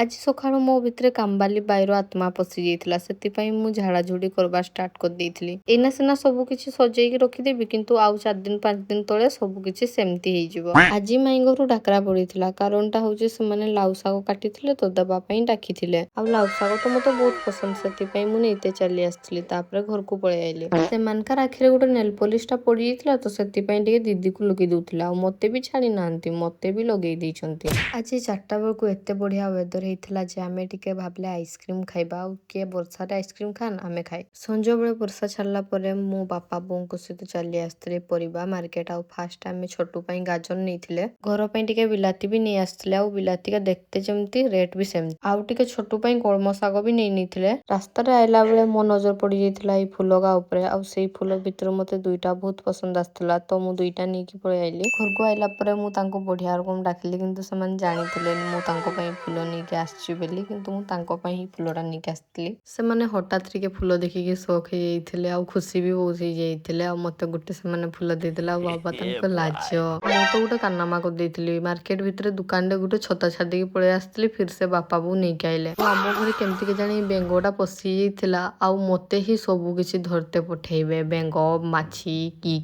ଆଜି ସକାଳୁ ମୋ ଭିତରେ କାମ୍ବାଲି ବାଇର ଆତ୍ମା ପଶି ଯାଇଥିଲା, ସେଥିପାଇଁ ମୁଁ ଝାଡ଼ାଝୁଡ଼ି କରିବା ଷ୍ଟାର୍ଟ କରିଦେଇଥିଲି। ଏଇନା ସିନା ସବୁ କିଛି ସଜେଇକି ରଖିଦେବି, କିନ୍ତୁ ଆଉ 4 ଦିନ 5 ଦିନ ତଳେ ସବୁ କିଛି ସେମିତି ହେଇଯିବ। ଆଜି ମାଇଁ ଘରୁ ଡାକରା ପଡିଥିଲା, କାରଣଟା ହଉଛି ସେମାନେ ଲାଉ ଶାଗ କାଟିଥିଲେ ତ ଦେବା ପାଇଁ ଡାକିଥିଲେ। ଆଉ ଲାଉ ଶାଗ ତ ମତେ ବହୁତ ପସନ୍ଦ, ସେଥିପାଇଁ ମୁଁ ନେଇତେ ଚାଲି ଆସିଥିଲି। ତାପରେ ଘରକୁ ପଳେଇ ଆଇଲି। ସେମାନଙ୍କର ଆଖିରେ ଗୋଟେ ନେଲ ପଲିସ ଟା ପଡିଯାଇଥିଲା ତ, ସେଥିପାଇଁ ଟିକେ ଦିଦିକୁ ଲଗେଇ ଦଉଥିଲା। ଆଉ ମତେ ବି ଛାଡି ନାହାନ୍ତି, ମତେ ବି ଲଗେଇ ଦେଇଛନ୍ତି। ଆଜି 4ଟା ବେଳକୁ ଏତେ ବଢିଆ ୱେଦର ହେଇଥିଲା ଯେ ଆମେ ଟିକେ ଭାବିଲେ ଆଇସ୍କ୍ରିମ ଖାଇବା। ଆଉ କିଏ ବର୍ଷାରେ ଆଇସ୍କ୍ରିମ ଖାନ୍, ଆମେ ଖାଇ। ସଞ୍ଜ ବେଳେ ବର୍ଷା ଛାଡିଲା ପରେ ମୁଁ ବାପା ବୋଉଙ୍କ ସହିତ ଚାଲି ଆସିଥିଲି ପରିବା ମାର୍କେଟ। ଆଉ ଫାଷ୍ଟ ଆମେ ଛୋଟୁ ପାଇଁ ଗାଜର ନେଇଥିଲେ, ଘର ପାଇଁ ଟିକେ ବିଲାତି ବି ନେଇ ଆସିଥିଲେ। ଆଉ ବିଲାତିକା ଦେଖତେ ଯେମିତି ରେଟ୍ ବି ସେମିତି। ଆଉ ଟିକେ ଛୋଟୁ ପାଇଁ କଳମ ଶାଗ ବି ନେଇଥିଲେ। ରାସ୍ତାରେ ଆଇଲା ବେଳେ ମୋ ନଜର ପଡି ଯାଇଥିଲା ଏଇ ଫୁଲଗା ଉପରେ। ଆଉ ସେଇ ଫୁଲ ଭିତରୁ ମତେ 2ଟା ବହୁତ ପସନ୍ଦ ଆସିଥିଲା, ତ ମୁଁ 2ଟା ନେଇକି ପଳେଇ ଆଇଲି। ଘରକୁ ଆଇଲା ପରେ ମୁଁ ତାଙ୍କୁ ବଢିଆ ରକମ ଡାକିଲି, କିନ୍ତୁ ସେମାନେ ଜାଣିଥିଲେନି ମୁଁ ତାଙ୍କ ପାଇଁ ଫୁଲ ନେଇକି ଆସିଛି ବୋଲି। କିନ୍ତୁ ମୁଁ ତାଙ୍କ ପାଇଁ ହିଁ ଫୁଲଟା ନେଇକି ଆସିଥିଲି। ସେମାନେ ହଠାତ୍ ଟିକେ ଫୁଲ ଦେଖିକି ସକ୍ ହେଇଯାଇଥିଲେ, ଆଉ ଖୁସି ବି ବହୁତ ହେଇଯାଇଥିଲେ। ଆଉ ମତେ ଗୋଟେ ସେମାନେ ଫୁଲ ଦେଇଥିଲେ, ଆଉ ବାବା ତାଙ୍କ ଲାଜ। ମୁଁ ତ ଗୋଟେ କାରନାମା କରିଦେଇଥିଲି, ମାର୍କେଟ ଭିତରେ ଦୋକାନରେ ଗୋଟେ ଛତା ଛାଡିକି ପଳେଇ ଆସିଥିଲି। ଫିର ସେ ବାପା ବୋଉ ନେଇକି ଆଇଲେ। ଆମ ଘରେ କେମିତି କେଜାଣି ବେଙ୍ଗଟା ପଶି ଯାଇଥିଲା, ଆଉ ମତେ ହିଁ ସବୁ କିଛି ଧରତେ ପଠେଇବେ। ବେଙ୍ଗ ମାଛି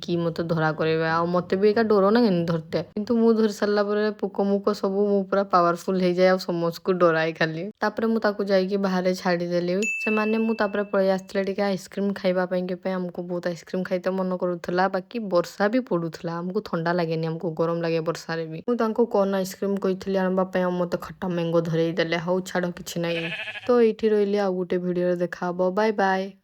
କି ମତେ ଧରା କରିବେ, ଆଉ ମତେ ବି ଏକା ଡର ନା କେମିତି ଧରତେ। କିନ୍ତୁ ମୁଁ ଧରି ସାରିଲା ପରେ ପୋକ ମୁକ ସବୁ ମୁଁ ପୁରା ପାୱାରଫୁଲ ହେଇଯାଏ, ଆଉ ସମସ୍ତଙ୍କୁ ଡରାଏ ଖାଲି। ତାପରେ ମୁଁ ତାକୁ ଯାଇକି ବାହାରେ ଛାଡିଦେଲି। ସେମାନେ ମୁଁ ତାପରେ ପଳେଇ ଆସିଥିଲେ ଟିକେ ଆଇସ୍କ୍ରିମ ଖାଇବା ପାଇଁ। ଆମକୁ ବହୁତ ଆଇସ୍କ୍ରିମ ଖାଇତେ ମନ କରୁଥିଲା, ବାକି ବର୍ଷା ବି ପଡୁଥିଲା। ଆମକୁ ଥଣ୍ଡା ଲାଗେନି, ଆମକୁ ଗରମ ଲାଗେ ବର୍ଷାରେ ବି। ମୁଁ ତାଙ୍କୁ କର୍ନ ଆଇସ୍କ୍ରିମ କହିଥିଲି ଆଣିବା ପାଇଁ, ଆଉ ମତେ ଖଟା ମ୍ୟାଙ୍ଗୋ ଧରେଇ ଦେଲେ। ହଉ ଛାଡ, କିଛି ନାହିଁ। ତ ଏଇଠି ରହିଲି, ଆଉ ଗୋଟେ ଭିଡିଓରେ ଦେଖା ହବ। Bye bye.